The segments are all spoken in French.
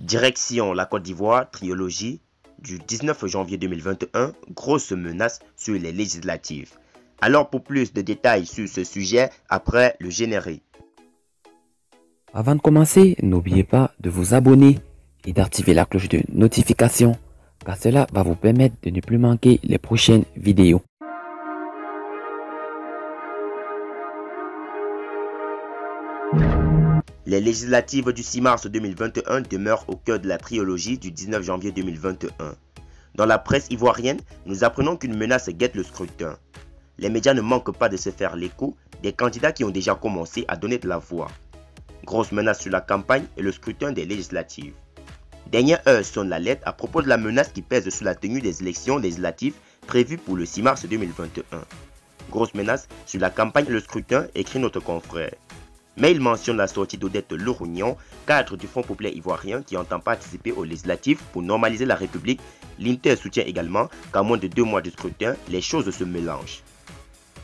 Direction la Côte d'Ivoire, trilogie du 19 janvier 2021, grosse menace sur les législatives. Alors pour plus de détails sur ce sujet, après le générique. Avant de commencer, n'oubliez pas de vous abonner et d'activer la cloche de notification, car cela va vous permettre de ne plus manquer les prochaines vidéos. Les législatives du 6 mars 2021 demeurent au cœur de la trilogie du 19 janvier 2021. Dans la presse ivoirienne, nous apprenons qu'une menace guette le scrutin. Les médias ne manquent pas de se faire l'écho des candidats qui ont déjà commencé à donner de la voix. Grosse menace sur la campagne et le scrutin des législatives. Dernière heure sonne l'alerte à propos de la menace qui pèse sur la tenue des élections législatives prévues pour le 6 mars 2021. Grosse menace sur la campagne et le scrutin, écrit notre confrère. Mais il mentionne la sortie d'Odette Lourougnon, cadre du Front populaire ivoirien qui entend participer aux législatives pour normaliser la République. L'Inter soutient également qu'à moins de 2 mois du scrutin, les choses se mélangent.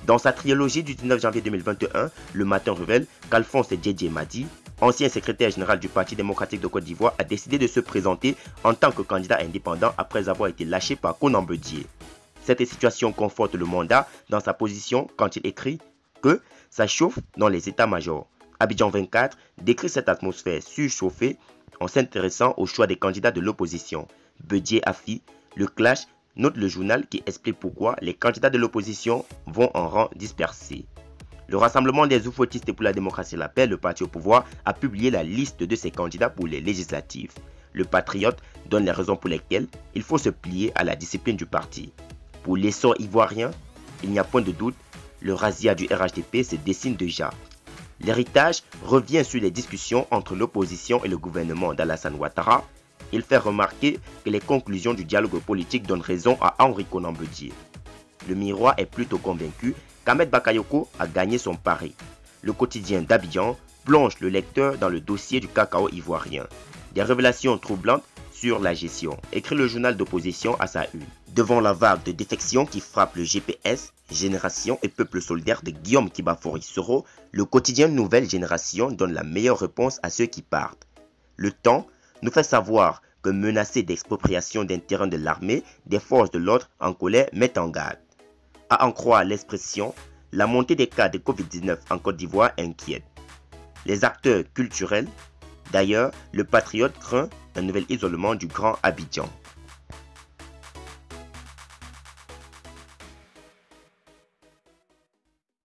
Dans sa trilogie du 19 janvier 2021, Le Matin révèle qu'Alphonse Djedje Madi, ancien secrétaire général du Parti démocratique de Côte d'Ivoire, a décidé de se présenter en tant que candidat indépendant après avoir été lâché par Konan Bédié. Cette situation conforte le mandat dans sa position quand il écrit que ça chauffe dans les états-majors. Abidjan 24 décrit cette atmosphère surchauffée en s'intéressant au choix des candidats de l'opposition. Bédié affie le clash, note le journal qui explique pourquoi les candidats de l'opposition vont en rang dispersé. Le Rassemblement des oufouettistes pour la démocratie et la paix, le parti au pouvoir, a publié la liste de ses candidats pour les législatives. Le Patriote donne les raisons pour lesquelles il faut se plier à la discipline du parti. Pour l'essor ivoirien, il n'y a point de doute, le razzia du RHDP se dessine déjà. L'héritage revient sur les discussions entre l'opposition et le gouvernement d'Alassane Ouattara. Il fait remarquer que les conclusions du dialogue politique donnent raison à Henri Konan Bédié. Le Miroir est plutôt convaincu qu'Ahmed Bakayoko a gagné son pari. Le quotidien d'Abidjan plonge le lecteur dans le dossier du cacao ivoirien. Des révélations troublantes sur la gestion, écrit le journal d'opposition à sa une. Devant la vague de défections qui frappe le GPS, Génération et Peuple solidaire de Guillaume Kibafori Soro, le quotidien Nouvelle Génération donne la meilleure réponse à ceux qui partent. Le Temps nous fait savoir que menacés d'expropriation d'un terrain de l'armée, des forces de l'ordre en colère mettent en garde. À en croire l'expression, la montée des cas de Covid-19 en Côte d'Ivoire inquiète. Les acteurs culturels, d'ailleurs, le Patriote craint un nouvel isolement du Grand Abidjan.